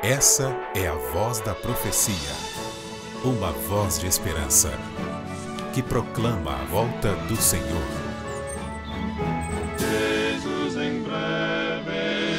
Essa é a voz da profecia, uma voz de esperança, que proclama a volta do Senhor. Jesus em breve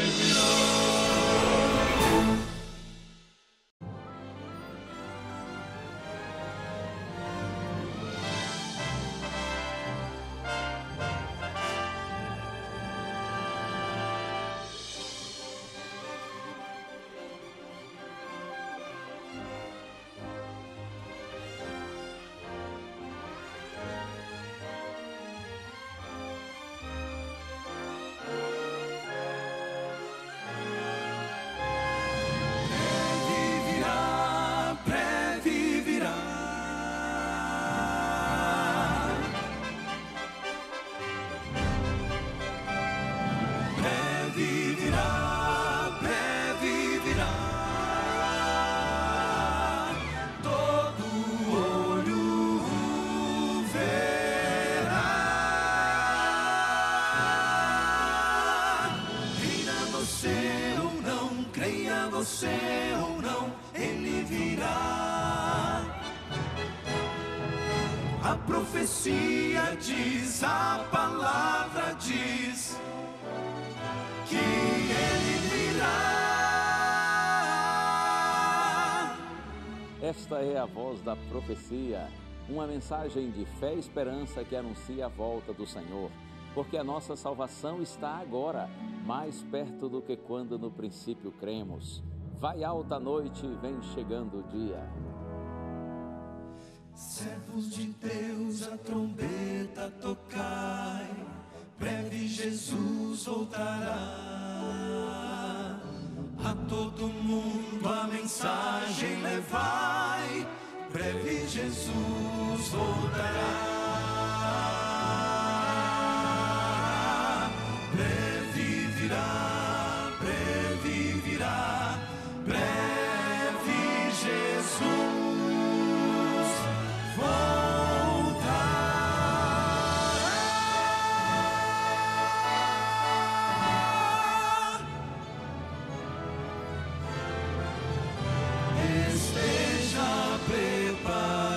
virá. Você ou não, ele virá. A profecia diz, a palavra diz que ele virá. Esta é a voz da profecia, uma mensagem de fé e esperança que anuncia a volta do Senhor, porque a nossa salvação está agora, mais perto do que quando no princípio cremos. Vai alta a noite, vem chegando o dia. Servos de Deus, a trombeta tocai, breve Jesus voltará. A todo mundo a mensagem levai, breve Jesus voltará. Breve virá, breve virá, breve Jesus voltará. Esteja preparado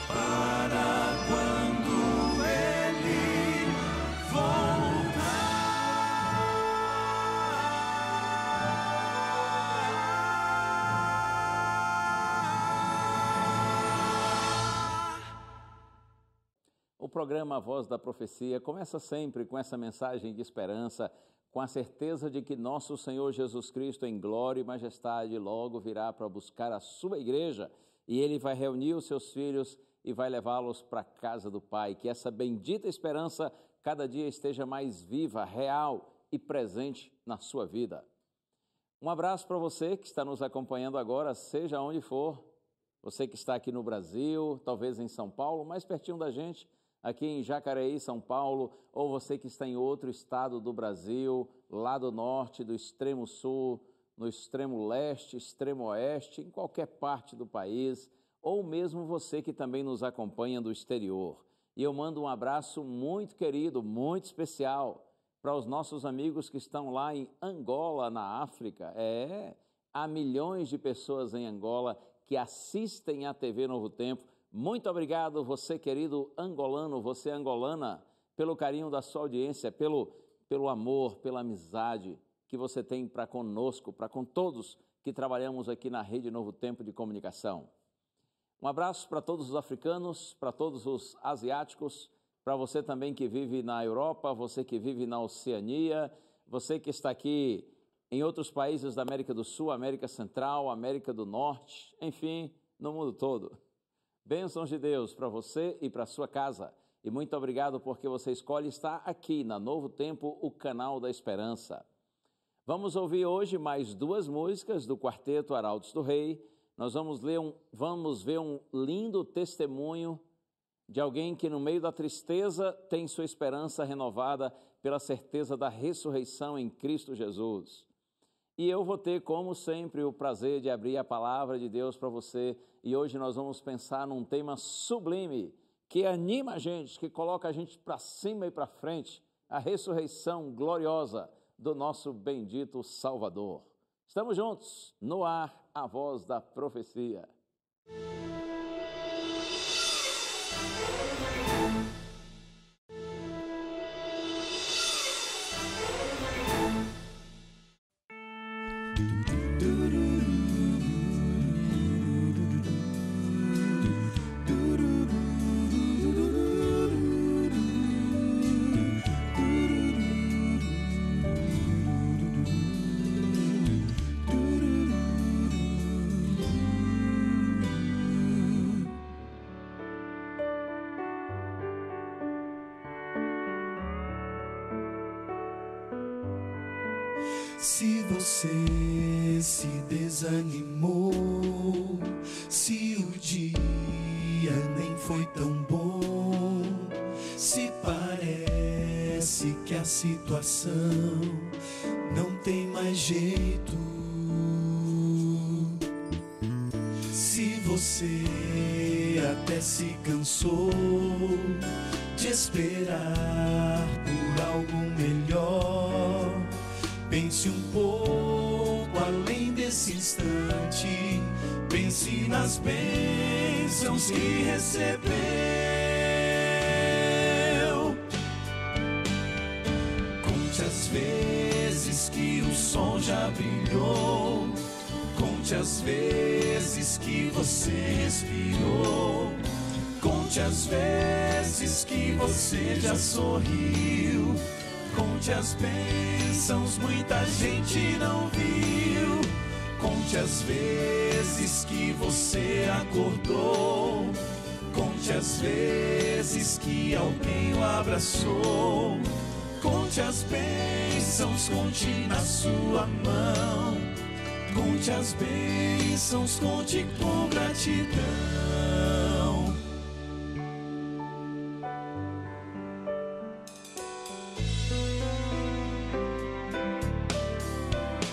para quando ele O programa A Voz da Profecia começa sempre com essa mensagem de esperança, com a certeza de que nosso Senhor Jesus Cristo, em glória e majestade, logo virá para buscar a sua igreja e Ele vai reunir os seus filhos e vai levá-los para a casa do Pai. Que essa bendita esperança cada dia esteja mais viva, real e presente na sua vida. Um abraço para você que está nos acompanhando agora, seja onde for. Você que está aqui no Brasil, talvez em São Paulo, mais pertinho da gente, aqui em Jacareí, São Paulo, ou você que está em outro estado do Brasil, lá do norte, do extremo sul, no extremo leste, extremo oeste, em qualquer parte do país, ou mesmo você que também nos acompanha do exterior. E eu mando um abraço muito querido, muito especial para os nossos amigos que estão lá em Angola, na África. Há milhões de pessoas em Angola que assistem à TV Novo Tempo. Muito obrigado, você querido angolano, você angolana, pelo carinho da sua audiência, pelo amor, pela amizade que você tem para conosco, para com todos que trabalhamos aqui na Rede Novo Tempo de Comunicação. Um abraço para todos os africanos, para todos os asiáticos, para você também que vive na Europa, você que vive na Oceania, você que está aqui em outros países da América do Sul, América Central, América do Norte, enfim, no mundo todo. Bênçãos de Deus para você e para sua casa. E muito obrigado porque você escolhe estar aqui na Novo Tempo, o canal da esperança. Vamos ouvir hoje mais duas músicas do Quarteto Arautos do Rei. Nós vamos ver um lindo testemunho de alguém que no meio da tristeza tem sua esperança renovada pela certeza da ressurreição em Cristo Jesus. E eu vou ter, como sempre, o prazer de abrir a palavra de Deus para você. E hoje nós vamos pensar num tema sublime, que anima a gente, que coloca a gente para cima e para frente. a ressurreição gloriosa do nosso bendito Salvador. Estamos juntos, no ar, a voz da profecia. Se você se desanimou, se o dia nem foi tão bom, se parece que a situação não tem mais jeito, se você até se cansou de esperar por algo melhor, pense um pouco além desse instante, pense nas bênçãos que recebeu. Conte as vezes que o sol já brilhou, conte as vezes que você respirou, conte as vezes que você já sorriu. Conte as bênçãos, muita gente não viu. Conte as vezes que você acordou, conte as vezes que alguém o abraçou. Conte as bênçãos, conte na sua mão. Conte as bênçãos, conte com gratidão.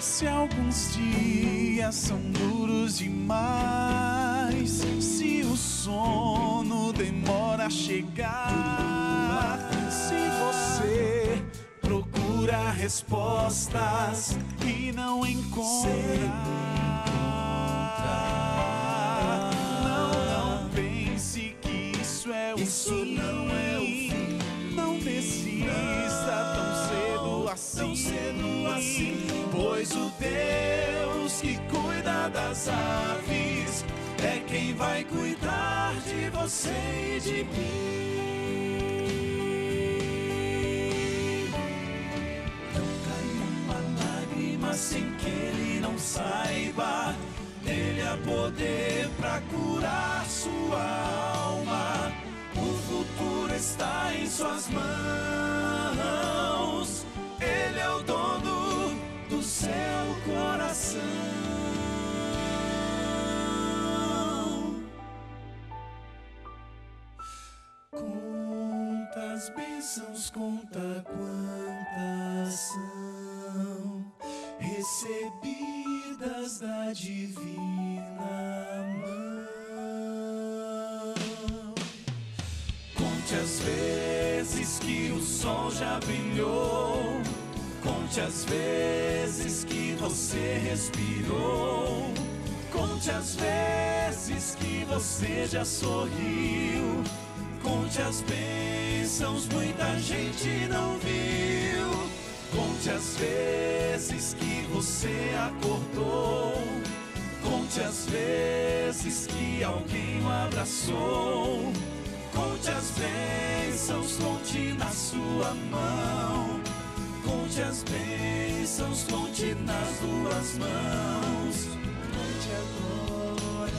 Se alguns dias são duros demais, se o sono demora a chegar, se você procura respostas e não encontra, não pense que isso é o fim, não é o fim. Não desista tão cedo assim, pois o Deus que cuida das aves é quem vai cuidar de você e de mim. Não cai uma lágrima sem que ele não saiba, nele há poder pra curar sua alma. O futuro está em suas mãos, ele é o dono do seu coração. Conta as bênçãos, conta quantas são recebidas da divina mão. Conte as vezes que o sol já brilhou, conte as vezes que você respirou, conte as vezes que você já sorriu, conte as bênçãos, muita gente não viu. Conte as vezes que você acordou, conte as vezes que alguém o abraçou. Conte as bênçãos, conte na sua mão. Conte as bênçãos, conte nas duas mãos. Conte agora,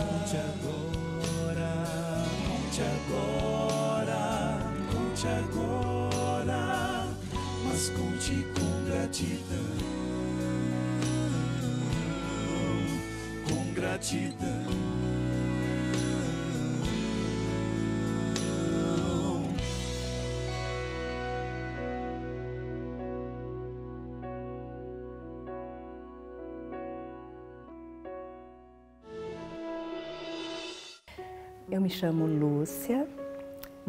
conte agora, conte agora, conte agora, mas conte com gratidão, com gratidão. Eu me chamo Lúcia,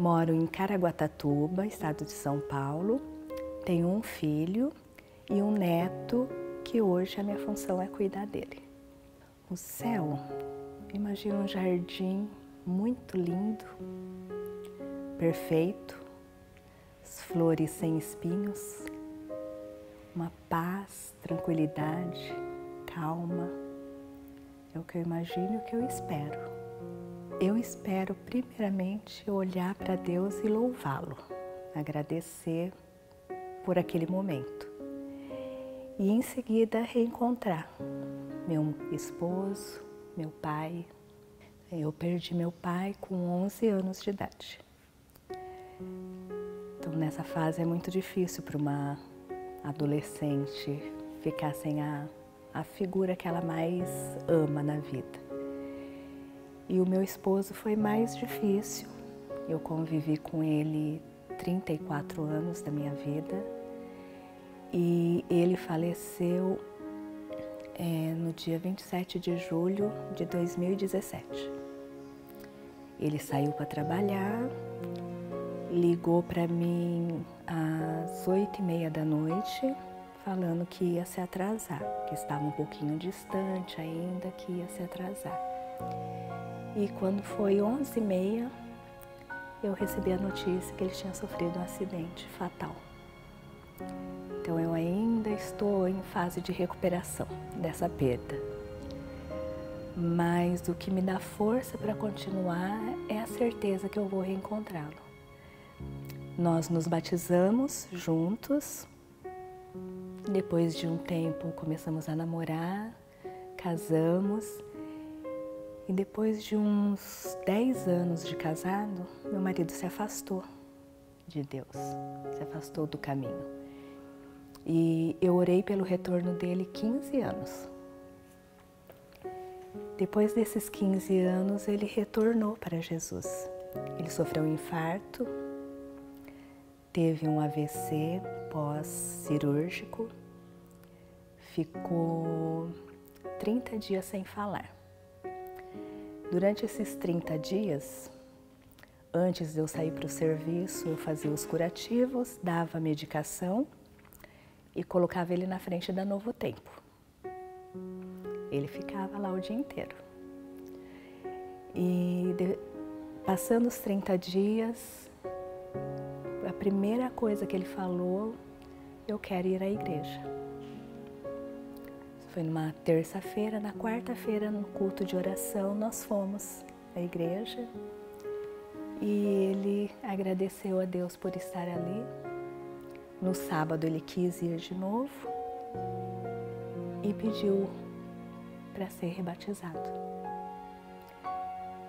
Moro em Caraguatatuba, estado de São Paulo. Tenho um filho e um neto que hoje a minha função é cuidar dele. O céu, imagina um jardim muito lindo, perfeito, as flores sem espinhos, uma paz, tranquilidade, calma. É o que eu imagino e o que eu espero. Eu espero primeiramente olhar para Deus e louvá-lo, agradecer por aquele momento. E em seguida reencontrar meu esposo, meu pai. Eu perdi meu pai com 11 anos de idade. Então nessa fase é muito difícil para uma adolescente ficar sem a figura que ela mais ama na vida. E o meu esposo foi mais difícil. Eu convivi com ele 34 anos da minha vida e ele faleceu no dia 27 de julho de 2017. Ele saiu para trabalhar, ligou para mim às 8h30 da noite, falando que ia se atrasar, que estava um pouquinho distante ainda, que ia se atrasar. E quando foi 11h30, eu recebi a notícia que ele tinha sofrido um acidente fatal. Então eu ainda estou em fase de recuperação dessa perda. Mas o que me dá força para continuar é a certeza que eu vou reencontrá-lo. Nós nos batizamos juntos. Depois de um tempo começamos a namorar, casamos. E depois de uns 10 anos de casado, meu marido se afastou de Deus, se afastou do caminho. E eu orei pelo retorno dele 15 anos. Depois desses 15 anos, ele retornou para Jesus. Ele sofreu um infarto, teve um AVC pós-cirúrgico, ficou 30 dias sem falar. Durante esses 30 dias, antes de eu sair para o serviço, eu fazia os curativos, dava medicação e colocava ele na frente da Novo Tempo. Ele ficava lá o dia inteiro. E passando os 30 dias, a primeira coisa que ele falou, eu quero ir à igreja. Foi numa terça-feira, na quarta-feira, no culto de oração, nós fomos à igreja e ele agradeceu a Deus por estar ali. No sábado ele quis ir de novo e pediu para ser rebatizado.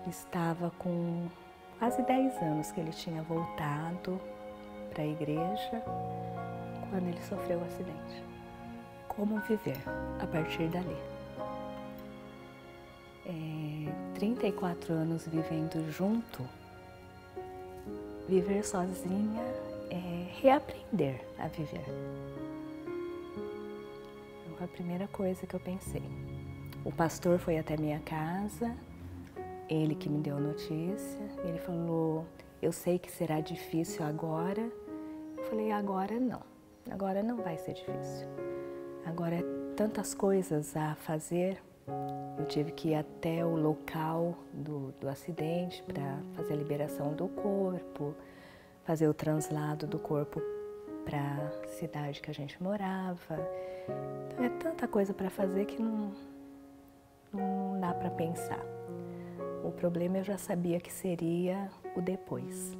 Estava com quase 10 anos que ele tinha voltado para a igreja quando ele sofreu o acidente. Como viver a partir dali? 34 anos vivendo junto, viver sozinha é reaprender a viver. Foi a primeira coisa que eu pensei. O pastor foi até minha casa, ele que me deu a notícia, ele falou, eu sei que será difícil agora. Eu falei, agora não vai ser difícil. Agora é tantas coisas a fazer. Eu tive que ir até o local do acidente para fazer a liberação do corpo, fazer o translado do corpo para a cidade que a gente morava. Então é tanta coisa para fazer que não dá para pensar. O problema eu já sabia que seria o depois.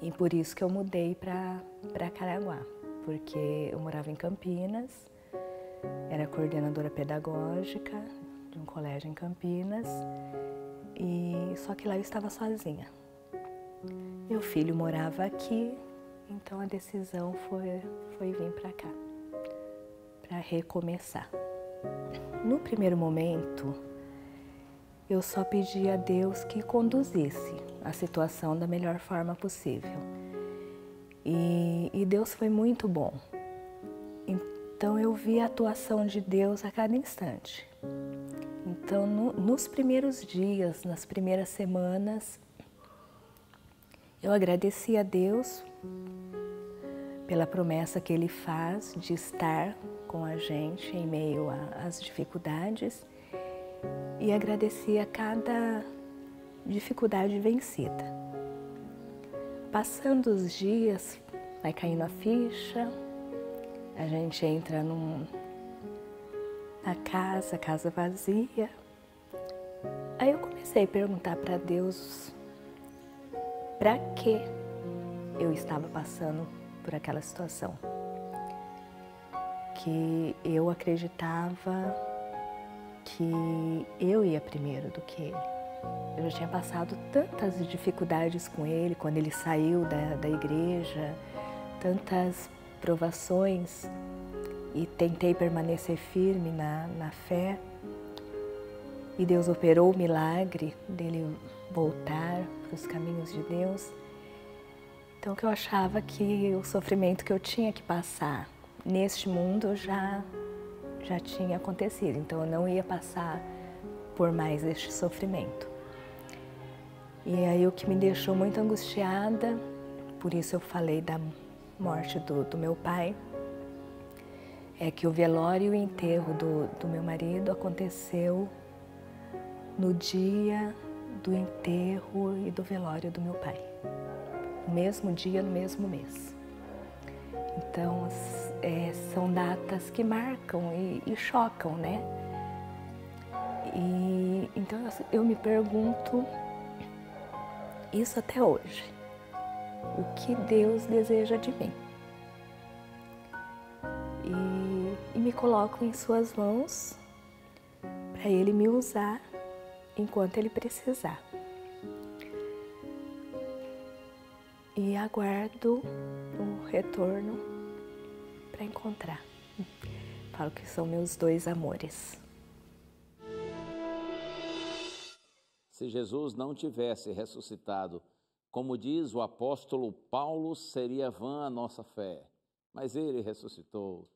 E por isso que eu mudei para Caraguá, porque eu morava em Campinas, era coordenadora pedagógica de um colégio em Campinas, e só que lá eu estava sozinha. Meu filho morava aqui, então a decisão foi vir para cá, para recomeçar. No primeiro momento, eu só pedi a Deus que conduzisse a situação da melhor forma possível. E Deus foi muito bom. Então eu vi a atuação de Deus a cada instante. Então nos primeiros dias, nas primeiras semanas, Eu agradeci a Deus pela promessa que Ele faz de estar com a gente em meio às dificuldades e agradeci a cada dificuldade vencida. Passando os dias, vai caindo a ficha, a gente entra na casa vazia. Aí eu comecei a perguntar para Deus para que eu estava passando por aquela situação. Que eu acreditava que eu ia primeiro do que ele. Eu já tinha passado tantas dificuldades com ele quando ele saiu da igreja, tantas provações, e tentei permanecer firme na fé. E Deus operou o milagre dele voltar para os caminhos de Deus. Então, que eu achava que o sofrimento que eu tinha que passar neste mundo já tinha acontecido. Então, eu não ia passar por mais este sofrimento. E aí, o que me deixou muito angustiada, por isso eu falei da morte do meu pai, é que o velório e o enterro do meu marido aconteceu no dia do enterro e do velório do meu pai. No mesmo dia, no mesmo mês. Então, são datas que marcam e chocam, né? E então eu me pergunto isso até hoje. O que Deus deseja de mim? E me coloco em suas mãos para Ele me usar enquanto Ele precisar. E aguardo o retorno para encontrar. Falo que são meus dois amores. Se Jesus não tivesse ressuscitado, como diz o apóstolo Paulo, seria vã a nossa fé. Mas Ele ressuscitou.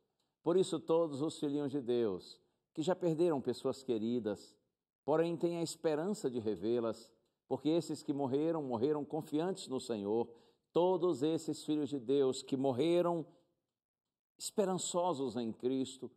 Por isso todos os filhinhos de Deus, que já perderam pessoas queridas, porém têm a esperança de revê-las, porque esses que morreram, morreram confiantes no Senhor. Todos esses filhos de Deus que morreram esperançosos em Cristo,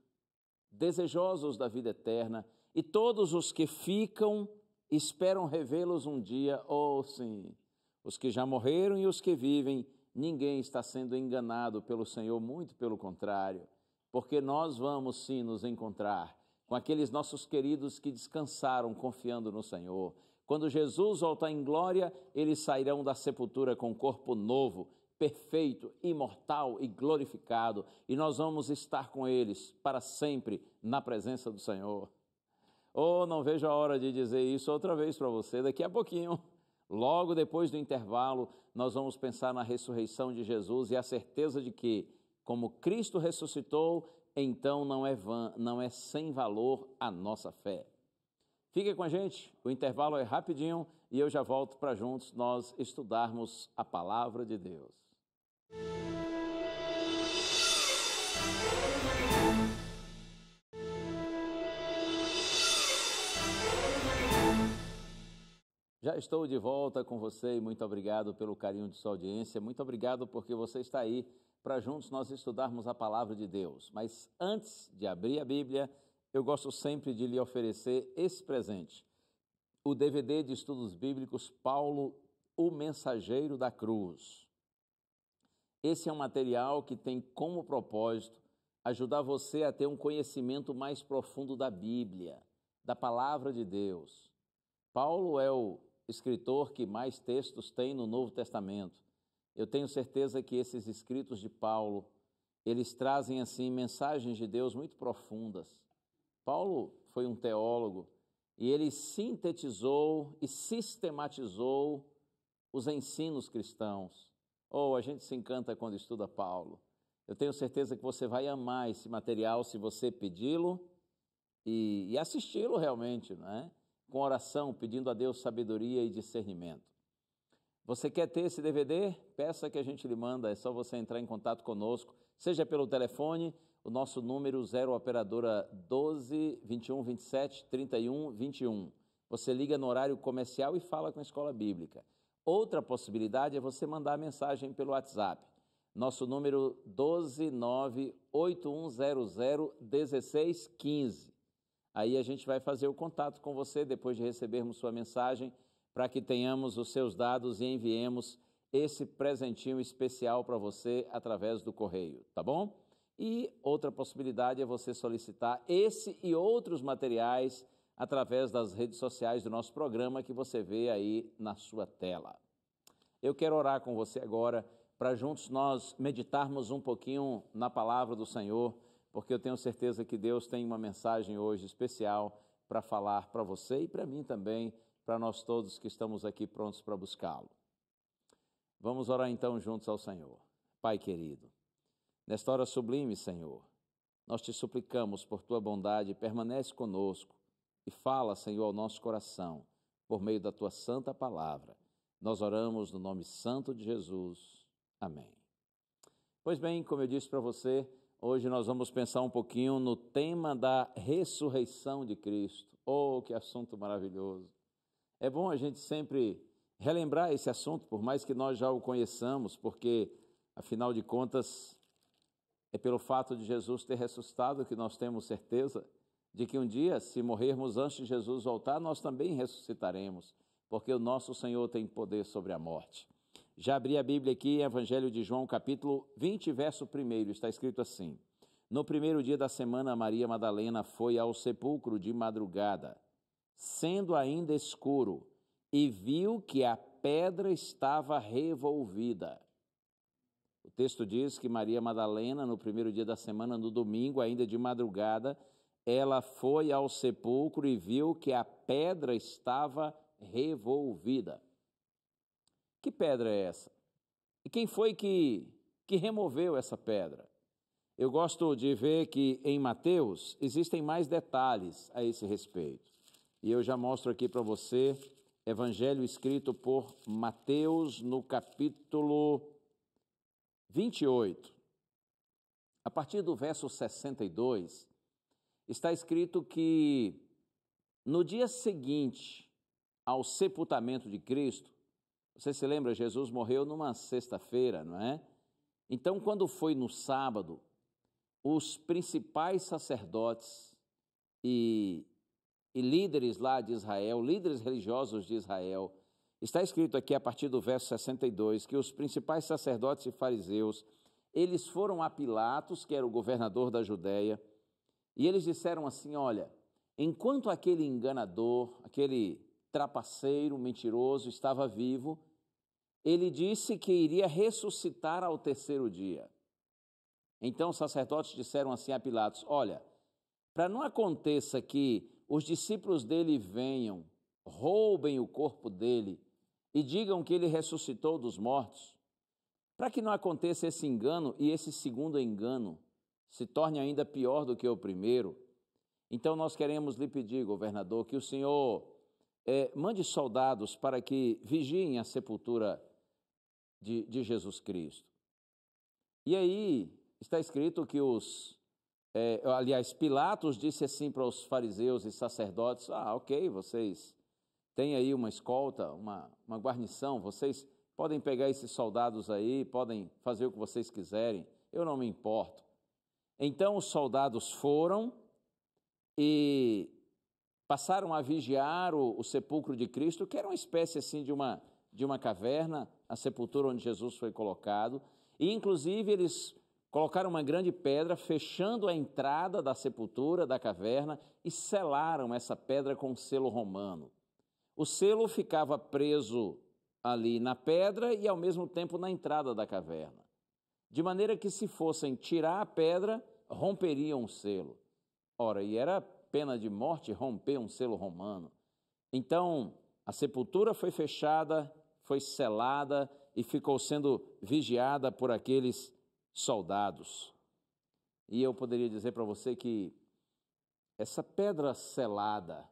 desejosos da vida eterna, e todos os que ficam esperam revê-los um dia. Oh, sim, os que já morreram e os que vivem, ninguém está sendo enganado pelo Senhor, muito pelo contrário, porque nós vamos sim nos encontrar com aqueles nossos queridos que descansaram confiando no Senhor. Quando Jesus voltar em glória, eles sairão da sepultura com um corpo novo, perfeito, imortal e glorificado, e nós vamos estar com eles para sempre na presença do Senhor. Oh, não vejo a hora de dizer isso outra vez para você, daqui a pouquinho, logo depois do intervalo, nós vamos pensar na ressurreição de Jesus e a certeza de que, como Cristo ressuscitou, então não é vã, não é sem valor a nossa fé. Fique com a gente, o intervalo é rapidinho e eu já volto para juntos nós estudarmos a palavra de Deus. Já estou de volta com você e muito obrigado pelo carinho de sua audiência, muito obrigado porque você está aí para juntos nós estudarmos a palavra de Deus. Mas antes de abrir a Bíblia, eu gosto sempre de lhe oferecer esse presente, o DVD de estudos bíblicos Paulo, o Mensageiro da Cruz. Esse é um material que tem como propósito ajudar você a ter um conhecimento mais profundo da Bíblia, da palavra de Deus. Paulo é o escritor que mais textos tem no Novo Testamento. Eu tenho certeza que esses escritos de Paulo, eles trazem assim mensagens de Deus muito profundas. Paulo foi um teólogo e ele sintetizou e sistematizou os ensinos cristãos. Oh, a gente se encanta quando estuda Paulo. Eu tenho certeza que você vai amar esse material se você pedi-lo e assisti-lo realmente, né? Com oração, pedindo a Deus sabedoria e discernimento. Você quer ter esse DVD? Peça que a gente lhe manda, é só você entrar em contato conosco, seja pelo telefone, o nosso número 0 operadora 12 21 27 31 21. Você liga no horário comercial e fala com a Escola Bíblica. Outra possibilidade é você mandar mensagem pelo WhatsApp. Nosso número 12981001615. Aí a gente vai fazer o contato com você depois de recebermos sua mensagem, para que tenhamos os seus dados e enviemos esse presentinho especial para você através do correio, tá bom? E outra possibilidade é você solicitar esse e outros materiais através das redes sociais do nosso programa que você vê aí na sua tela. Eu quero orar com você agora para juntos nós meditarmos um pouquinho na palavra do Senhor, porque eu tenho certeza que Deus tem uma mensagem hoje especial para falar para você e para mim também, para nós todos que estamos aqui prontos para buscá-lo. Vamos orar então juntos ao Senhor. Pai querido, nesta hora sublime, Senhor, nós te suplicamos por tua bondade, permanece conosco e fala, Senhor, ao nosso coração, por meio da tua santa palavra. Nós oramos no nome santo de Jesus. Amém. Pois bem, como eu disse para você, hoje nós vamos pensar um pouquinho no tema da ressurreição de Cristo. Oh, que assunto maravilhoso! É bom a gente sempre relembrar esse assunto, por mais que nós já o conheçamos, porque, afinal de contas, é pelo fato de Jesus ter ressuscitado que nós temos certeza de que um dia, se morrermos antes de Jesus voltar, nós também ressuscitaremos, porque o nosso Senhor tem poder sobre a morte. Já abri a Bíblia aqui, Evangelho de João, capítulo 20, verso 1, está escrito assim: No primeiro dia da semana, Maria Madalena foi ao sepulcro de madrugada, sendo ainda escuro, e viu que a pedra estava revolvida. O texto diz que Maria Madalena, no primeiro dia da semana, no domingo, ainda de madrugada, ela foi ao sepulcro e viu que a pedra estava revolvida. Que pedra é essa? E quem foi que removeu essa pedra? Eu gosto de ver que em Mateus existem mais detalhes a esse respeito. E eu já mostro aqui para você, Evangelho escrito por Mateus, no capítulo 28. A partir do verso 62, está escrito que no dia seguinte ao sepultamento de Cristo, você se lembra, Jesus morreu numa sexta-feira, não é? Então, quando foi no sábado, os principais sacerdotes e líderes lá de Israel, líderes religiosos de Israel, está escrito aqui a partir do verso 62, que os principais sacerdotes e fariseus, eles foram a Pilatos, que era o governador da Judéia, e eles disseram assim: olha, enquanto aquele enganador, aquele trapaceiro, mentiroso, estava vivo, ele disse que iria ressuscitar ao terceiro dia. Então os sacerdotes disseram assim a Pilatos: olha, para não aconteça que os discípulos dele venham, roubem o corpo dele e digam que ele ressuscitou dos mortos, para que não aconteça esse engano e esse segundo engano se torne ainda pior do que o primeiro, então nós queremos lhe pedir, governador, que o senhor mande soldados para que vigiem a sepultura de Jesus Cristo. E aí está escrito que Pilatos disse assim para os fariseus e sacerdotes: ok, vocês têm aí uma escolta, uma guarnição, vocês podem pegar esses soldados aí, podem fazer o que vocês quiserem, eu não me importo. Então os soldados foram e passaram a vigiar o sepulcro de Cristo, que era uma espécie assim de uma caverna, a sepultura onde Jesus foi colocado, e inclusive eles colocaram uma grande pedra fechando a entrada da sepultura, da caverna, e selaram essa pedra com um selo romano. O selo ficava preso ali na pedra e ao mesmo tempo na entrada da caverna, de maneira que se fossem tirar a pedra, romperiam o selo. Ora, e era pena de morte romper um selo romano. Então, a sepultura foi fechada, foi selada e ficou sendo vigiada por aqueles soldados. E eu poderia dizer para você que essa pedra selada,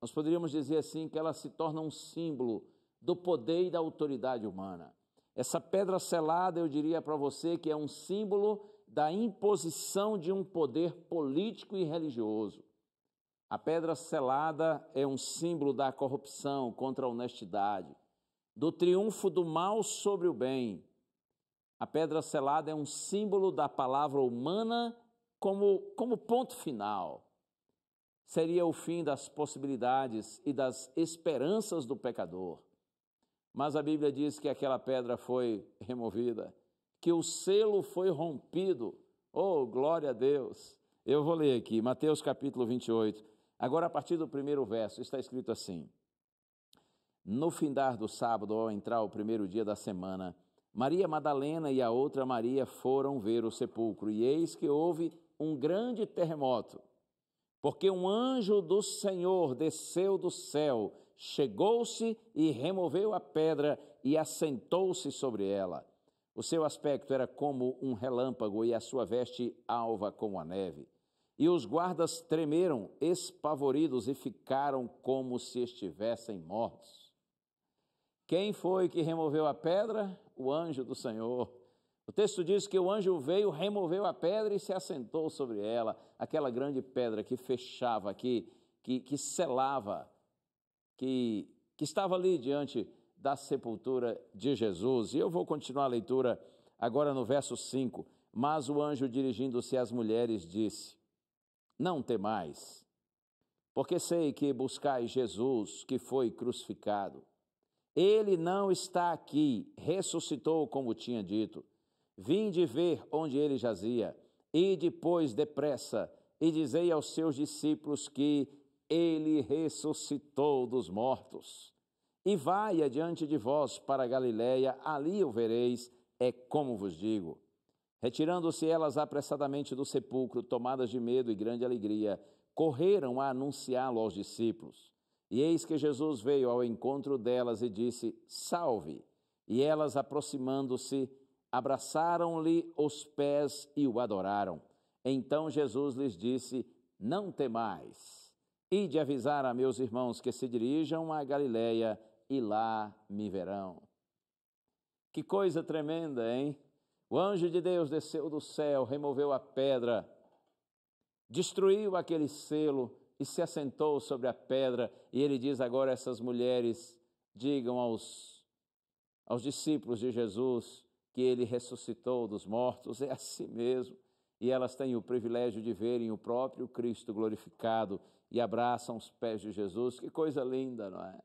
nós poderíamos dizer assim, que ela se torna um símbolo do poder e da autoridade humana. Essa pedra selada, eu diria para você que é um símbolo da imposição de um poder político e religioso. A pedra selada é um símbolo da corrupção contra a honestidade, do triunfo do mal sobre o bem. A pedra selada é um símbolo da palavra humana como ponto final. Seria o fim das possibilidades e das esperanças do pecador. Mas a Bíblia diz que aquela pedra foi removida, que o selo foi rompido. Oh, glória a Deus! Eu vou ler aqui, Mateus capítulo 28. Agora, a partir do primeiro verso, está escrito assim: No findar do sábado, ao entrar o primeiro dia da semana, Maria Madalena e a outra Maria foram ver o sepulcro, e eis que houve um grande terremoto, porque um anjo do Senhor desceu do céu, chegou-se e removeu a pedra e assentou-se sobre ela. O seu aspecto era como um relâmpago e a sua veste alva como a neve. E os guardas tremeram, espavoridos, e ficaram como se estivessem mortos. Quem foi que removeu a pedra? O anjo do Senhor. O texto diz que o anjo veio, removeu a pedra e se assentou sobre ela, aquela grande pedra que fechava, que selava, que estava ali diante da sepultura de Jesus. E eu vou continuar a leitura agora no verso 5. Mas o anjo, dirigindo-se às mulheres, disse: Não temais, porque sei que buscais Jesus, que foi crucificado. Ele não está aqui, ressuscitou como tinha dito. Vinde ver onde ele jazia, e depois depressa, e dizei aos seus discípulos que ele ressuscitou dos mortos. E vai adiante de vós para a Galiléia, ali o vereis, é como vos digo. Retirando-se elas apressadamente do sepulcro, tomadas de medo e grande alegria, correram a anunciá-lo aos discípulos. E eis que Jesus veio ao encontro delas e disse: Salve! E elas, aproximando-se, abraçaram-lhe os pés e o adoraram. Então Jesus lhes disse: Não temais, ide avisar a meus irmãos que se dirijam à Galiléia e lá me verão. Que coisa tremenda, hein? O anjo de Deus desceu do céu, removeu a pedra, destruiu aquele selo e se assentou sobre a pedra. E ele diz agora a essas mulheres: digam aos discípulos de Jesus que ele ressuscitou dos mortos. É assim mesmo. E elas têm o privilégio de verem o próprio Cristo glorificado e abraçam os pés de Jesus. Que coisa linda, não é?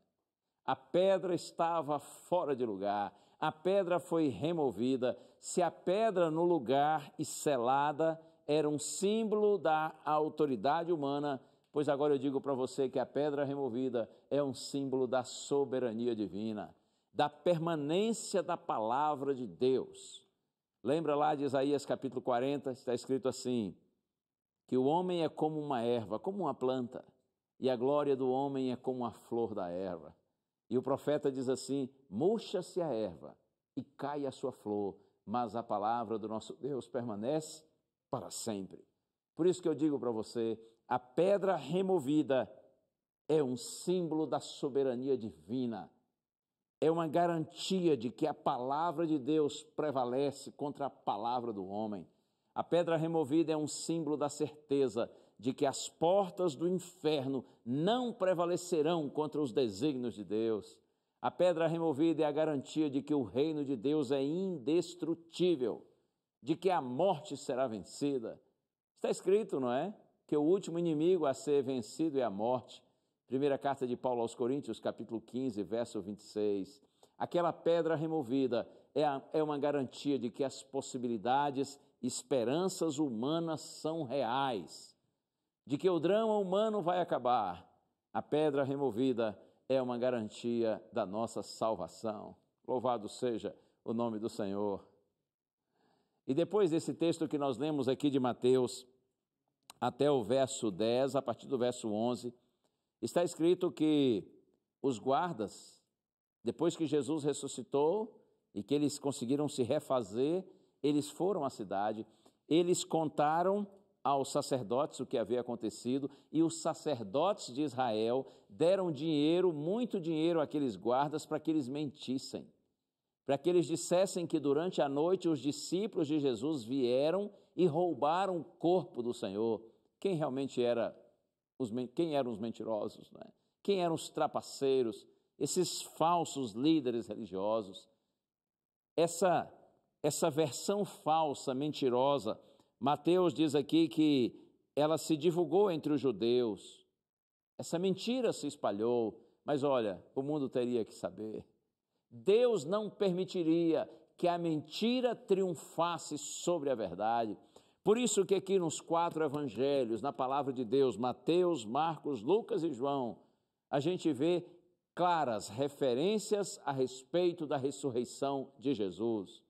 A pedra estava fora de lugar, a pedra foi removida. Se a pedra no lugar e selada era um símbolo da autoridade humana, pois agora eu digo para você que a pedra removida é um símbolo da soberania divina, da permanência da palavra de Deus. Lembra lá de Isaías capítulo 40, está escrito assim, que o homem é como uma erva, como uma planta, e a glória do homem é como a flor da erva. E o profeta diz assim: murcha-se a erva e cai a sua flor, mas a palavra do nosso Deus permanece para sempre. Por isso que eu digo para você, a pedra removida é um símbolo da soberania divina. É uma garantia de que a palavra de Deus prevalece contra a palavra do homem. A pedra removida é um símbolo da certeza de que as portas do inferno não prevalecerão contra os desígnios de Deus. A pedra removida é a garantia de que o reino de Deus é indestrutível, de que a morte será vencida. Está escrito, não é? Que o último inimigo a ser vencido é a morte. Primeira carta de Paulo aos Coríntios, capítulo 15, verso 26. Aquela pedra removida é uma garantia de que as possibilidades, esperanças humanas são reais, de que o drama humano vai acabar. A pedra removida é uma garantia da nossa salvação. Louvado seja o nome do Senhor. E depois desse texto que nós lemos aqui de Mateus, até o verso 10, a partir do verso 11, está escrito que os guardas, depois que Jesus ressuscitou e que eles conseguiram se refazer, eles foram à cidade, eles contaram aos sacerdotes o que havia acontecido, e os sacerdotes de Israel deram dinheiro, muito dinheiro àqueles guardas para que eles mentissem, para que eles dissessem que durante a noite os discípulos de Jesus vieram e roubaram o corpo do Senhor. Quem realmente era quem eram os mentirosos, né? Quem eram os trapaceiros, esses falsos líderes religiosos. Essa versão falsa, mentirosa, Mateus diz aqui que ela se divulgou entre os judeus. Essa mentira se espalhou, mas olha, o mundo teria que saber. Deus não permitiria que a mentira triunfasse sobre a verdade. Por isso que aqui nos 4 evangelhos, na palavra de Deus, Mateus, Marcos, Lucas e João, a gente vê claras referências a respeito da ressurreição de Jesus.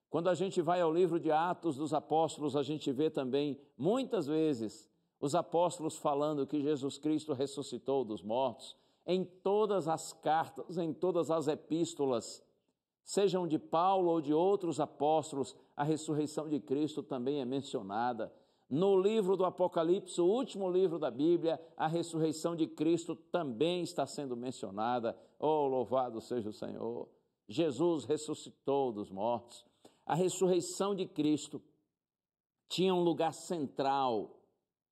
Quando a gente vai ao livro de Atos dos Apóstolos, a gente vê também, muitas vezes, os apóstolos falando que Jesus Cristo ressuscitou dos mortos. Em todas as cartas, em todas as epístolas, sejam de Paulo ou de outros apóstolos, a ressurreição de Cristo também é mencionada. No livro do Apocalipse, o último livro da Bíblia, a ressurreição de Cristo também está sendo mencionada. Oh, louvado seja o Senhor! Jesus ressuscitou dos mortos. A ressurreição de Cristo tinha um lugar central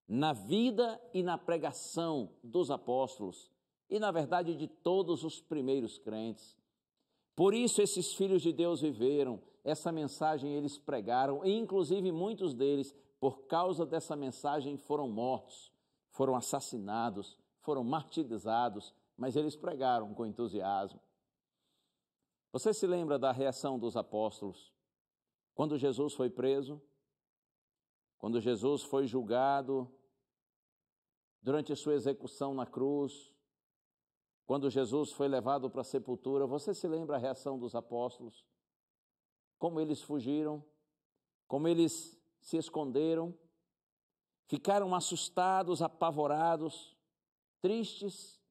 na vida e na pregação dos apóstolos e, na verdade, de todos os primeiros crentes. Por isso, esses filhos de Deus viveram, essa mensagem eles pregaram, e inclusive muitos deles, por causa dessa mensagem, foram mortos, foram assassinados, foram martirizados, mas eles pregaram com entusiasmo. Você se lembra da reação dos apóstolos quando Jesus foi preso? Quando Jesus foi julgado, durante a sua execução na cruz, quando Jesus foi levado para a sepultura, você se lembra a reação dos apóstolos? Como eles fugiram, como eles se esconderam, ficaram assustados, apavorados, tristes,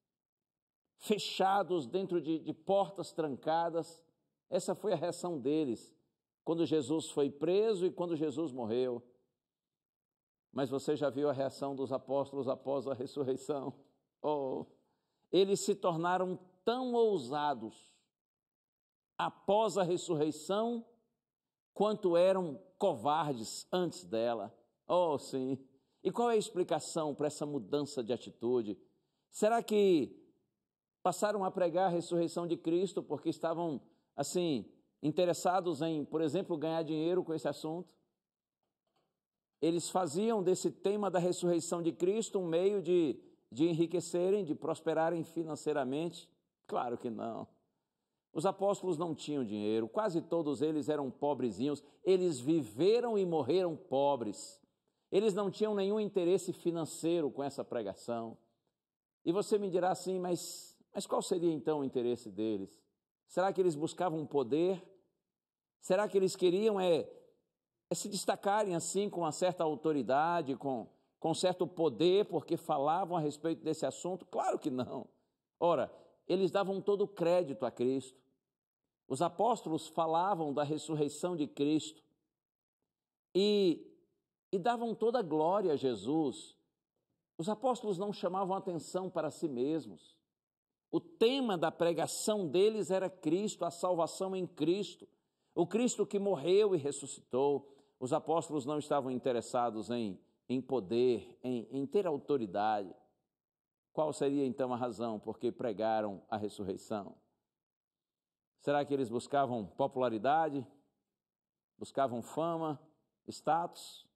fechados dentro de portas trancadas. Essa foi a reação deles quando Jesus foi preso e quando Jesus morreu. Mas você já viu a reação dos apóstolos após a ressurreição? Oh, eles se tornaram tão ousados após a ressurreição quanto eram covardes antes dela. Oh, sim. E qual é a explicação para essa mudança de atitude? Será que passaram a pregar a ressurreição de Cristo porque estavam, assim, interessados em, por exemplo, ganhar dinheiro com esse assunto? Eles faziam desse tema da ressurreição de Cristo um meio de enriquecerem, de prosperarem financeiramente? Claro que não. Os apóstolos não tinham dinheiro, quase todos eles eram pobrezinhos, eles viveram e morreram pobres. Eles não tinham nenhum interesse financeiro com essa pregação. E você me dirá assim, mas qual seria então o interesse deles? Será que eles buscavam poder? Será que eles queriam se destacarem assim com uma certa autoridade, com certo poder, porque falavam a respeito desse assunto? Claro que não. Ora, eles davam todo o crédito a Cristo. Os apóstolos falavam da ressurreição de Cristo e davam toda a glória a Jesus. Os apóstolos não chamavam atenção para si mesmos. O tema da pregação deles era Cristo, a salvação em Cristo, o Cristo que morreu e ressuscitou. Os apóstolos não estavam interessados em poder, em ter autoridade. Qual seria então a razão por que pregaram a ressurreição? Será que eles buscavam popularidade? Buscavam fama, status?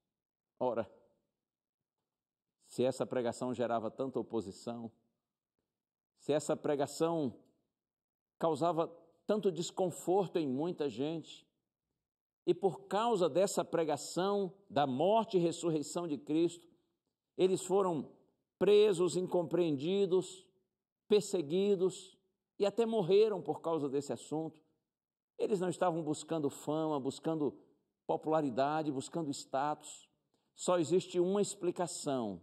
Ora, se essa pregação gerava tanta oposição, se essa pregação causava tanto desconforto em muita gente, e por causa dessa pregação da morte e ressurreição de Cristo, eles foram presos, incompreendidos, perseguidos e até morreram por causa desse assunto. Eles não estavam buscando fama, buscando popularidade, buscando status. Só existe uma explicação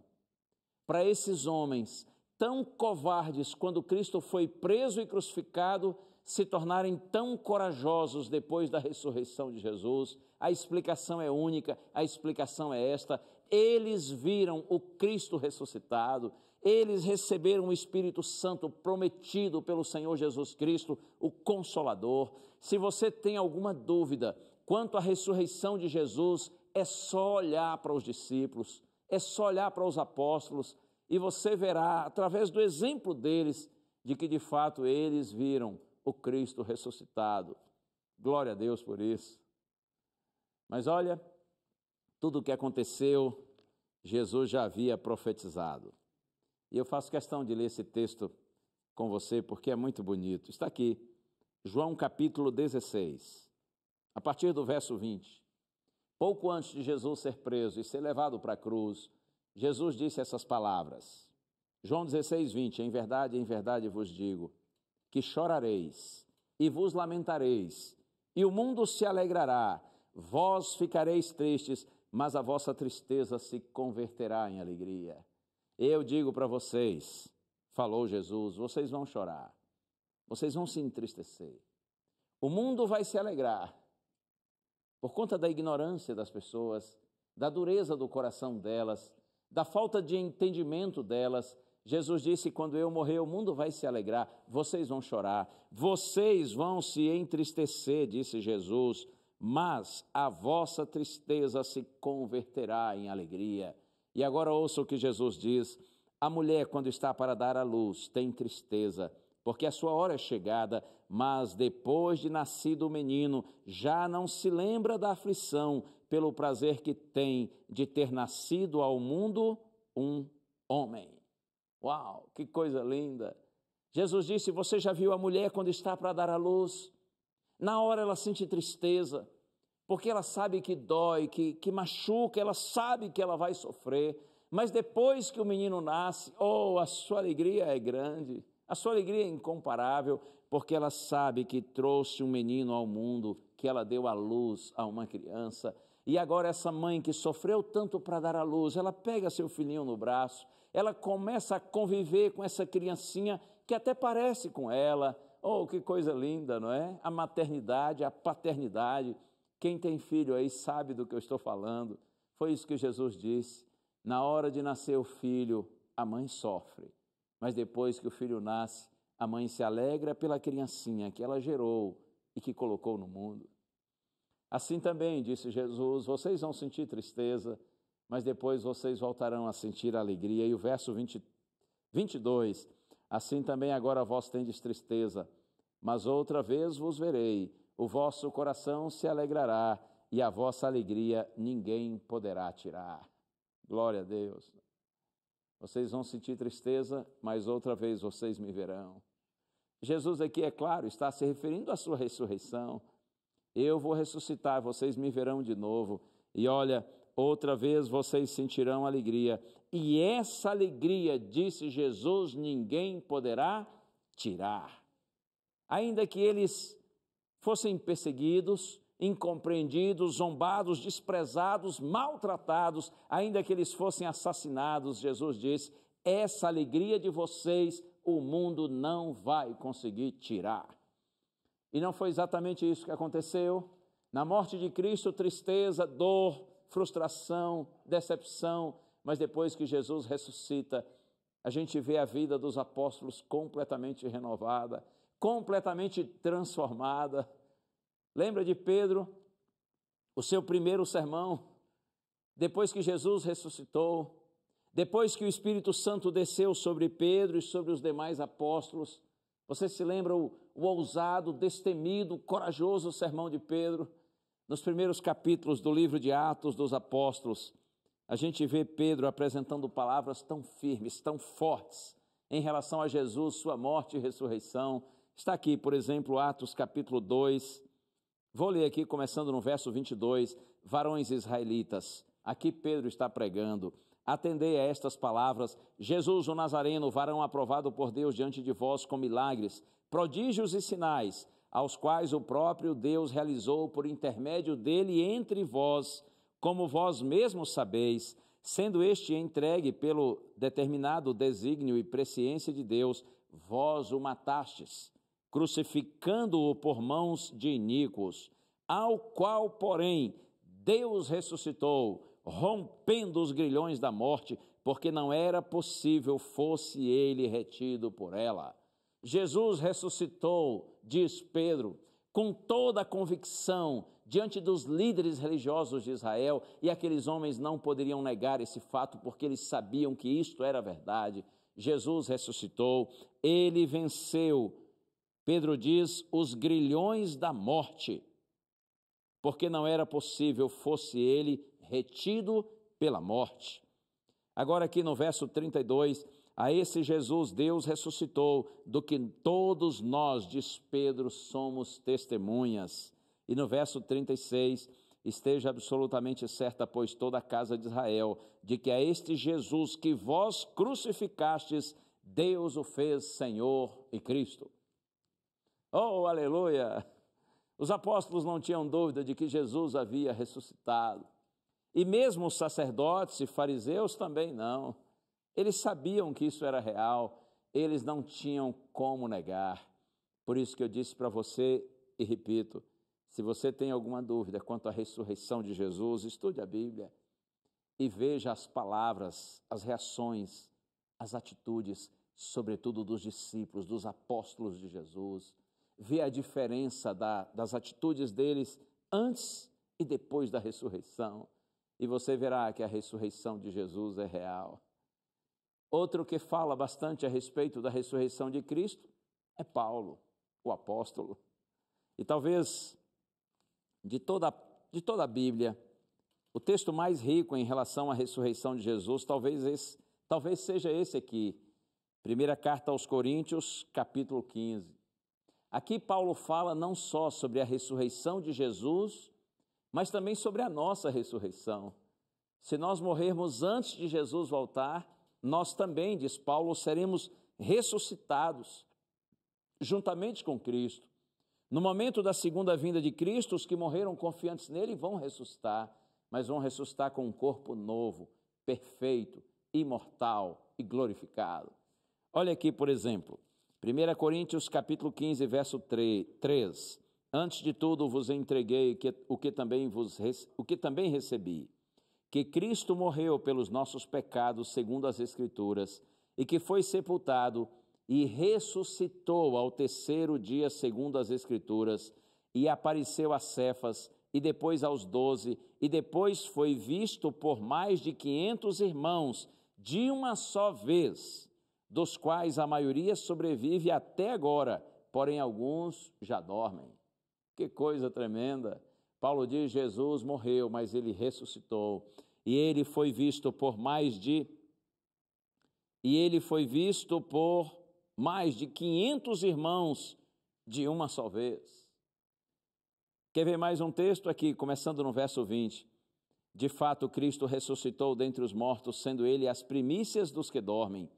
para esses homens tão covardes quando Cristo foi preso e crucificado se tornarem tão corajosos depois da ressurreição de Jesus. A explicação é única, a explicação é esta: eles viram o Cristo ressuscitado, eles receberam o Espírito Santo prometido pelo Senhor Jesus Cristo, o Consolador. Se você tem alguma dúvida quanto à ressurreição de Jesus, é só olhar para os discípulos, é só olhar para os apóstolos. e você verá, através do exemplo deles, de que de fato eles viram o Cristo ressuscitado. Glória a Deus por isso. Mas olha, tudo o que aconteceu, Jesus já havia profetizado. E eu faço questão de ler esse texto com você, porque é muito bonito. Está aqui, João capítulo 16, a partir do verso 20. Pouco antes de Jesus ser preso e ser levado para a cruz, Jesus disse essas palavras. João 16, 20, em verdade vos digo, que chorareis e vos lamentareis, e o mundo se alegrará, vós ficareis tristes, mas a vossa tristeza se converterá em alegria. Eu digo para vocês, falou Jesus, vocês vão chorar, vocês vão se entristecer. O mundo vai se alegrar, por conta da ignorância das pessoas, da dureza do coração delas, da falta de entendimento delas. Jesus disse, quando eu morrer, o mundo vai se alegrar, vocês vão chorar, vocês vão se entristecer, disse Jesus, mas a vossa tristeza se converterá em alegria. E agora ouça o que Jesus diz, a mulher, quando está para dar à luz, tem tristeza, porque a sua hora é chegada, mas depois de nascido o menino, já não se lembra da aflição, pelo prazer que tem de ter nascido ao mundo um homem. Uau, que coisa linda! Jesus disse, você já viu a mulher quando está para dar à luz? Na hora ela sente tristeza, porque ela sabe que dói, que machuca, ela sabe que ela vai sofrer, mas depois que o menino nasce, a sua alegria é grande, a sua alegria é incomparável, porque ela sabe que trouxe um menino ao mundo, que ela deu à luz a uma criança. E agora essa mãe que sofreu tanto para dar à luz, ela pega seu filhinho no braço, ela começa a conviver com essa criancinha que até parece com ela. Oh, que coisa linda, não é? A maternidade, a paternidade. Quem tem filho aí sabe do que eu estou falando. Foi isso que Jesus disse. Na hora de nascer o filho, a mãe sofre. Mas depois que o filho nasce, a mãe se alegra pela criancinha que ela gerou e que colocou no mundo. Assim também, disse Jesus, vocês vão sentir tristeza, mas depois vocês voltarão a sentir alegria. E o verso 22, assim também agora vós tendes tristeza, mas outra vez vos verei, o vosso coração se alegrará e a vossa alegria ninguém poderá tirar. Glória a Deus. Vocês vão sentir tristeza, mas outra vez vocês me verão. Jesus aqui, é claro, está se referindo à sua ressurreição. Eu vou ressuscitar, vocês me verão de novo. E olha, outra vez vocês sentirão alegria. E essa alegria, disse Jesus, ninguém poderá tirar. Ainda que eles fossem perseguidos, incompreendidos, zombados, desprezados, maltratados, ainda que eles fossem assassinados, Jesus disse, essa alegria de vocês o mundo não vai conseguir tirar. E não foi exatamente isso que aconteceu. Na morte de Cristo, tristeza, dor, frustração, decepção, mas depois que Jesus ressuscita, a gente vê a vida dos apóstolos completamente renovada, completamente transformada. Lembra de Pedro, o seu primeiro sermão, depois que Jesus ressuscitou, depois que o Espírito Santo desceu sobre Pedro e sobre os demais apóstolos? Você se lembra o ousado, destemido, corajoso sermão de Pedro? Nos primeiros capítulos do livro de Atos dos Apóstolos, a gente vê Pedro apresentando palavras tão firmes, tão fortes, em relação a Jesus, sua morte e ressurreição. Está aqui, por exemplo, Atos capítulo 2, vou ler aqui, começando no verso 22, varões israelitas, aqui Pedro está pregando, atendei a estas palavras, Jesus o Nazareno, varão aprovado por Deus diante de vós com milagres, prodígios e sinais, aos quais o próprio Deus realizou por intermédio dele entre vós, como vós mesmos sabeis, sendo este entregue pelo determinado desígnio e presciência de Deus, vós o matastes, crucificando-o por mãos de iníquos, ao qual, porém, Deus ressuscitou, rompendo os grilhões da morte, porque não era possível fosse ele retido por ela. Jesus ressuscitou, diz Pedro, com toda a convicção, diante dos líderes religiosos de Israel, e aqueles homens não poderiam negar esse fato, porque eles sabiam que isto era verdade. Jesus ressuscitou, ele venceu, Pedro diz, os grilhões da morte, porque não era possível fosse ele retido pela morte. Agora aqui no verso 32, a esse Jesus Deus ressuscitou, do que todos nós, diz Pedro, somos testemunhas. E no verso 36, esteja absolutamente certa, pois toda a casa de Israel, de que a este Jesus que vós crucificastes, Deus o fez Senhor e Cristo. Oh, aleluia! Os apóstolos não tinham dúvida de que Jesus havia ressuscitado. E mesmo os sacerdotes e fariseus também não. Eles sabiam que isso era real, eles não tinham como negar. Por isso que eu disse para você, e repito, se você tem alguma dúvida quanto à ressurreição de Jesus, estude a Bíblia e veja as palavras, as reações, as atitudes, sobretudo dos discípulos, dos apóstolos de Jesus. Vê a diferença das atitudes deles antes e depois da ressurreição. E você verá que a ressurreição de Jesus é real. Outro que fala bastante a respeito da ressurreição de Cristo é Paulo, o apóstolo. E talvez de toda a Bíblia, o texto mais rico em relação à ressurreição de Jesus, talvez seja esse aqui, primeira carta aos Coríntios, capítulo 15. Aqui Paulo fala não só sobre a ressurreição de Jesus, mas também sobre a nossa ressurreição. Se nós morrermos antes de Jesus voltar, nós também, diz Paulo, seremos ressuscitados juntamente com Cristo. No momento da segunda vinda de Cristo, os que morreram confiantes nele vão ressuscitar, mas vão ressuscitar com um corpo novo, perfeito, imortal e glorificado. Olha aqui, por exemplo, 1 Coríntios capítulo 15, verso 3. Antes de tudo vos entreguei o que também recebi, que Cristo morreu pelos nossos pecados, segundo as Escrituras, e que foi sepultado e ressuscitou ao terceiro dia, segundo as Escrituras, e apareceu a Cefas, e depois aos 12, e depois foi visto por mais de 500 irmãos, de uma só vez, dos quais a maioria sobrevive até agora, porém alguns já dormem. Que coisa tremenda! Paulo diz, Jesus morreu, mas ele ressuscitou, e ele foi visto por mais de 500 irmãos de uma só vez. Quer ver mais um texto aqui, começando no verso 20. De fato, Cristo ressuscitou dentre os mortos, sendo ele as primícias dos que dormem.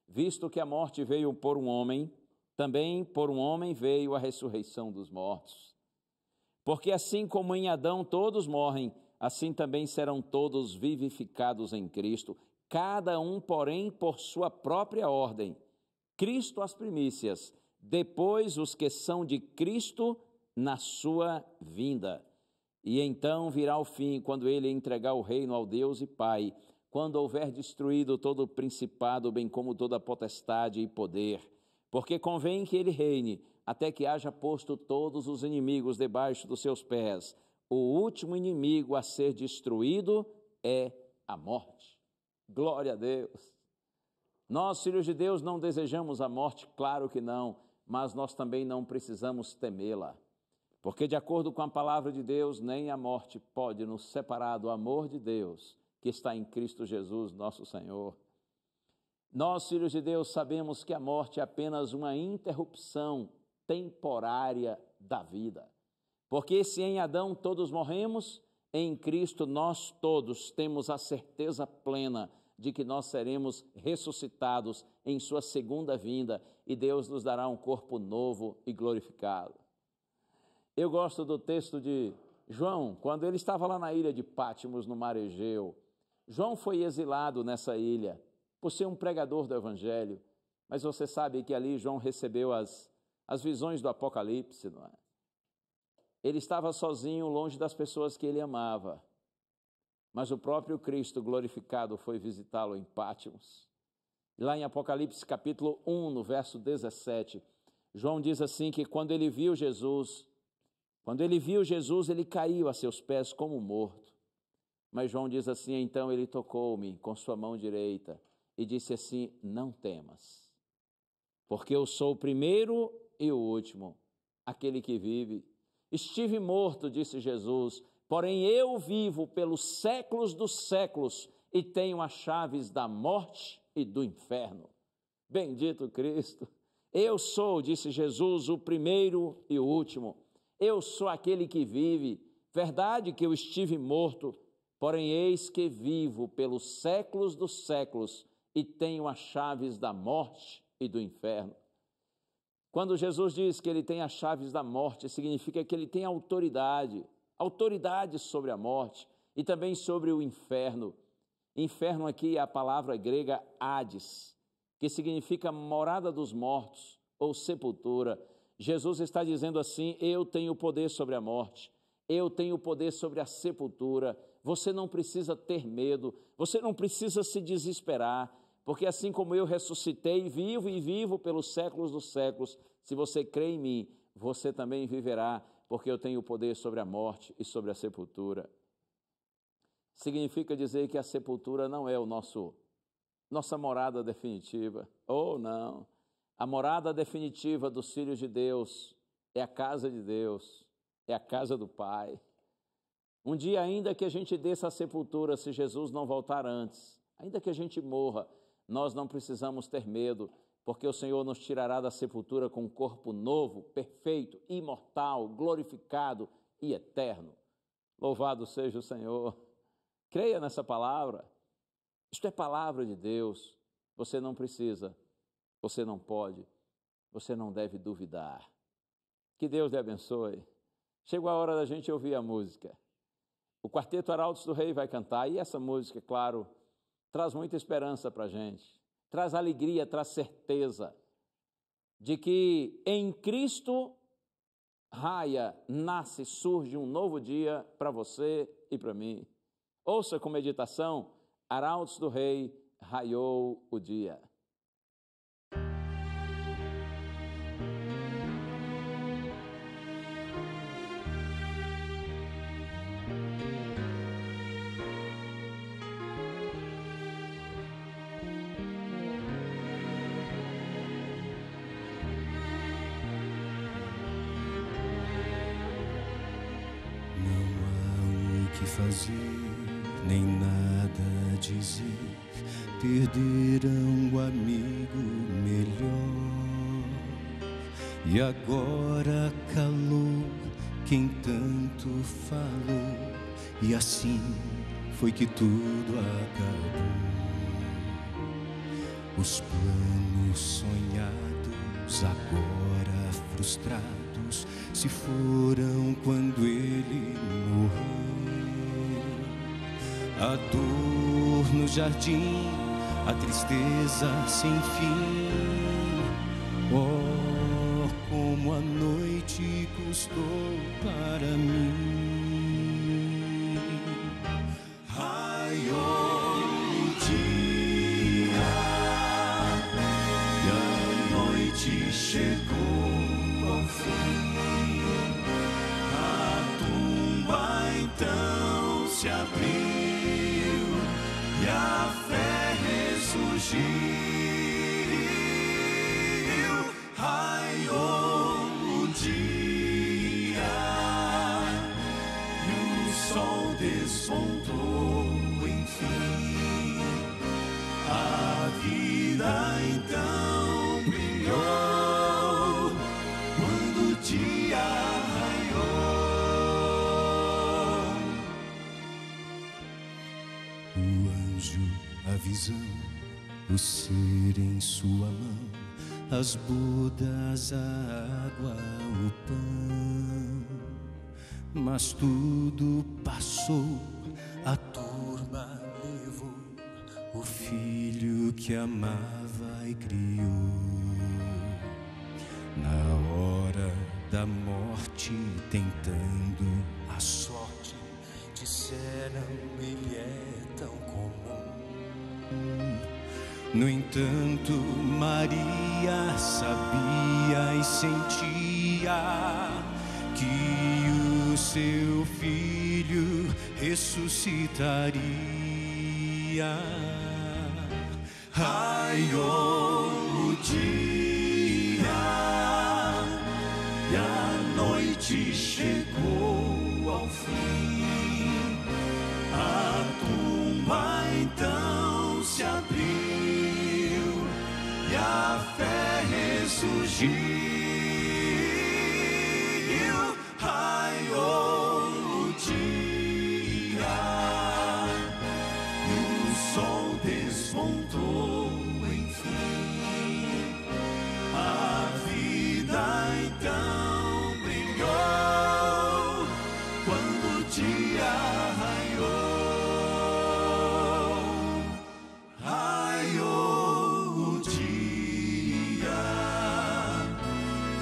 Visto que a morte veio por um homem, também por um homem veio a ressurreição dos mortos. Porque assim como em Adão todos morrem, assim também serão todos vivificados em Cristo, cada um, porém, por sua própria ordem. Cristo as primícias, depois os que são de Cristo na sua vinda. E então virá o fim, quando ele entregar o reino ao Deus e Pai, quando houver destruído todo o principado, bem como toda a potestade e poder. Porque convém que ele reine, até que haja posto todos os inimigos debaixo dos seus pés. O último inimigo a ser destruído é a morte. Glória a Deus! Nós, filhos de Deus, não desejamos a morte, claro que não, mas nós também não precisamos temê-la. Porque, de acordo com a palavra de Deus, nem a morte pode nos separar do amor de Deus, que está em Cristo Jesus, nosso Senhor. Nós, filhos de Deus, sabemos que a morte é apenas uma interrupção temporária da vida. Porque se em Adão todos morremos, em Cristo nós todos temos a certeza plena de que nós seremos ressuscitados em sua segunda vinda e Deus nos dará um corpo novo e glorificado. Eu gosto do texto de João, quando ele estava lá na ilha de Pátimos, no mar Egeu. João foi exilado nessa ilha por ser um pregador do Evangelho, mas você sabe que ali João recebeu as visões do Apocalipse, não é? Ele estava sozinho, longe das pessoas que ele amava, mas o próprio Cristo glorificado foi visitá-lo em Pátimos. Lá em Apocalipse capítulo 1, no verso 17, João diz assim que quando ele viu Jesus, Quando ele viu Jesus, ele caiu a seus pés como morto. Mas João diz assim: então ele tocou-me com sua mão direita e disse assim: não temas, porque eu sou o primeiro e o último, aquele que vive. Estive morto, disse Jesus, porém eu vivo pelos séculos dos séculos e tenho as chaves da morte e do inferno. Bendito Cristo! Eu sou, disse Jesus, o primeiro e o último. Eu sou aquele que vive. Verdade que eu estive morto, porém eis que vivo pelos séculos dos séculos e tenho as chaves da morte e do inferno. Quando Jesus diz que ele tem as chaves da morte, significa que ele tem autoridade sobre a morte e também sobre o inferno. Inferno aqui é a palavra grega Hades, que significa morada dos mortos ou sepultura. Jesus está dizendo assim: eu tenho poder sobre a morte, eu tenho poder sobre a sepultura. Você não precisa ter medo, você não precisa se desesperar, porque assim como eu ressuscitei, vivo e vivo pelos séculos dos séculos, se você crê em mim, você também viverá, porque eu tenho poder sobre a morte e sobre a sepultura. Significa dizer que a sepultura não é nossa morada definitiva. Oh, não! A morada definitiva dos filhos de Deus é a casa de Deus, é a casa do Pai. Um dia, ainda que a gente desça à sepultura, se Jesus não voltar antes, ainda que a gente morra, nós não precisamos ter medo, porque o Senhor nos tirará da sepultura com um corpo novo, perfeito, imortal, glorificado e eterno. Louvado seja o Senhor. Creia nessa palavra. Isto é palavra de Deus. Você não precisa, você não pode, você não deve duvidar. Que Deus lhe abençoe. Chegou a hora da gente ouvir a música. O Quarteto Arautos do Rei vai cantar, e essa música, claro, traz muita esperança para a gente, traz alegria, traz certeza de que em Cristo raia, nasce, surge um novo dia para você e para mim. Ouça com meditação: Arautos do Rei, raiou o dia. Fazer, nem nada dizer, perderam o amigo melhor. E agora calou quem tanto falou, e assim foi que tudo acabou. Os planos sonhados, agora frustrados, se foram quando ele morreu. A dor no jardim, a tristeza sem fim. Oh, como a noite custou para mim. Raiou o dia e a noite chegou ao fim. A tumba então se abriu e a fé ressurgiu. Raiou o dia e o sol despontou, enfim. A vida então brilhou quando o dia a visão, o ser em sua mão, as bodas, a água, o pão. Mas tudo passou, a turba levou o filho que amava e criou. Na hora da morte, tentando a sorte, disseram: ele é tão comum. No entanto, Maria sabia e sentia que o seu filho ressuscitaria. Raiou o dia e a noite chegou ao fim. A tumba então se abriu e a fé ressurgiu. Raiou o dia e o sol despontou, enfim. A vida então brilhou quando o dia raiou. Raiou o dia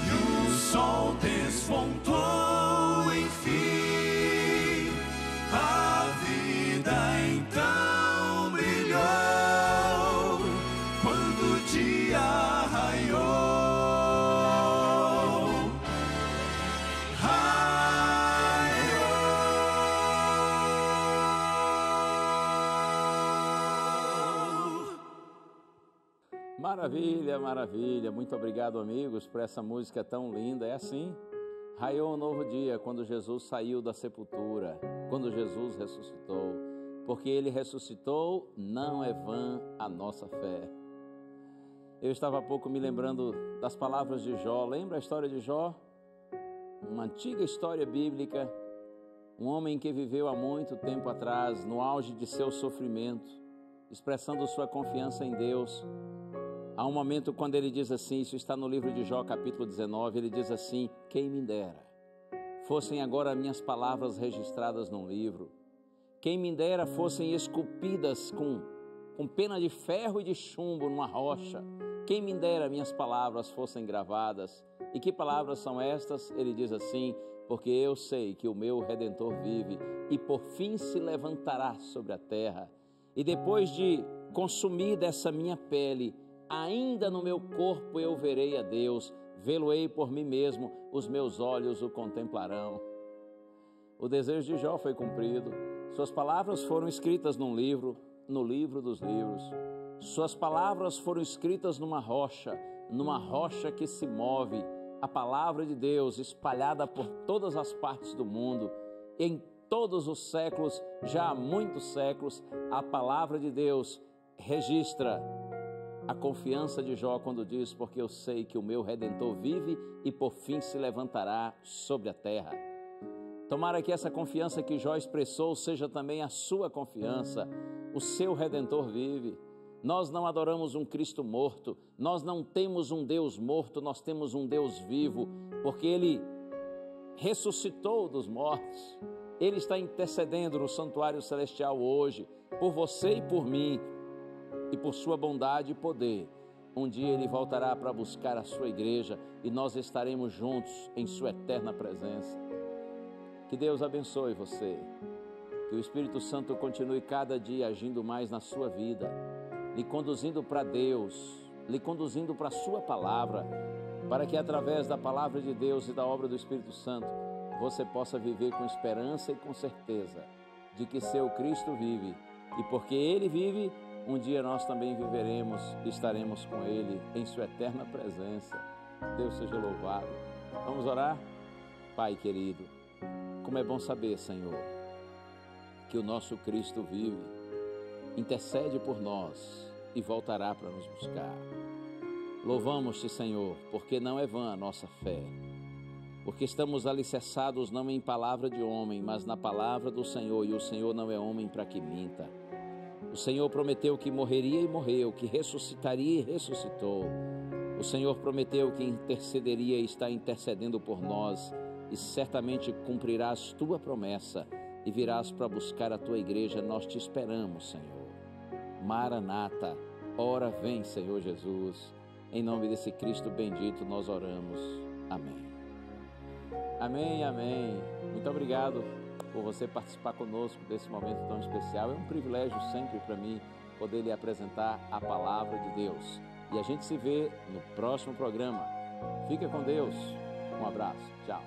e o sol despontou, enfim. A vida então brilhou quando o dia raiou. Maravilha, maravilha. Muito obrigado, amigos, por essa música tão linda. É assim, raiou um novo dia quando Jesus saiu da sepultura, quando Jesus ressuscitou. Porque Ele ressuscitou, não é vã a nossa fé. Eu estava há pouco me lembrando das palavras de Jó. Lembra a história de Jó? Uma antiga história bíblica. Um homem que viveu há muito tempo atrás, no auge de seu sofrimento, expressando sua confiança em Deus. Há um momento quando ele diz assim, isso está no livro de Jó, capítulo 19, ele diz assim: quem me dera fossem agora minhas palavras registradas num livro, quem me dera fossem esculpidas com pena de ferro e de chumbo numa rocha, quem me dera minhas palavras fossem gravadas. E que palavras são estas? Ele diz assim: porque eu sei que o meu Redentor vive e por fim se levantará sobre a terra, e depois de consumir dessa minha pele, ainda no meu corpo eu verei a Deus, vê-lo-ei por mim mesmo, os meus olhos o contemplarão. O desejo de Jó foi cumprido. Suas palavras foram escritas num livro, no livro dos livros. Suas palavras foram escritas numa rocha que se move. A palavra de Deus espalhada por todas as partes do mundo. Em todos os séculos, já há muitos séculos, a palavra de Deus registra a confiança de Jó quando diz: porque eu sei que o meu Redentor vive e por fim se levantará sobre a terra. Tomara que essa confiança que Jó expressou seja também a sua confiança. O seu Redentor vive. Nós não adoramos um Cristo morto, nós não temos um Deus morto, nós temos um Deus vivo, porque Ele ressuscitou dos mortos. Ele está intercedendo no santuário celestial hoje, por você e por mim. E por sua bondade e poder, um dia Ele voltará para buscar a sua igreja e nós estaremos juntos em sua eterna presença. Que Deus abençoe você, que o Espírito Santo continue cada dia agindo mais na sua vida, lhe conduzindo para Deus, lhe conduzindo para a sua palavra, para que através da palavra de Deus e da obra do Espírito Santo, você possa viver com esperança e com certeza de que seu Cristo vive, e porque Ele vive, um dia nós também viveremos e estaremos com Ele em sua eterna presença. Deus seja louvado. Vamos orar? Pai querido, como é bom saber, Senhor, que o nosso Cristo vive, intercede por nós e voltará para nos buscar. Louvamos-te, Senhor, porque não é vã a nossa fé, porque estamos alicerçados não em palavra de homem, mas na palavra do Senhor, e o Senhor não é homem para que minta. O Senhor prometeu que morreria e morreu, que ressuscitaria e ressuscitou. O Senhor prometeu que intercederia e está intercedendo por nós, e certamente cumprirás tua promessa e virás para buscar a tua igreja. Nós te esperamos, Senhor. Maranata, ora vem, Senhor Jesus. Em nome desse Cristo bendito nós oramos. Amém. Amém, amém. Muito obrigado por você participar conosco desse momento tão especial. É um privilégio sempre para mim poder lhe apresentar a palavra de Deus. E a gente se vê no próximo programa. Fica com Deus. Um abraço. Tchau.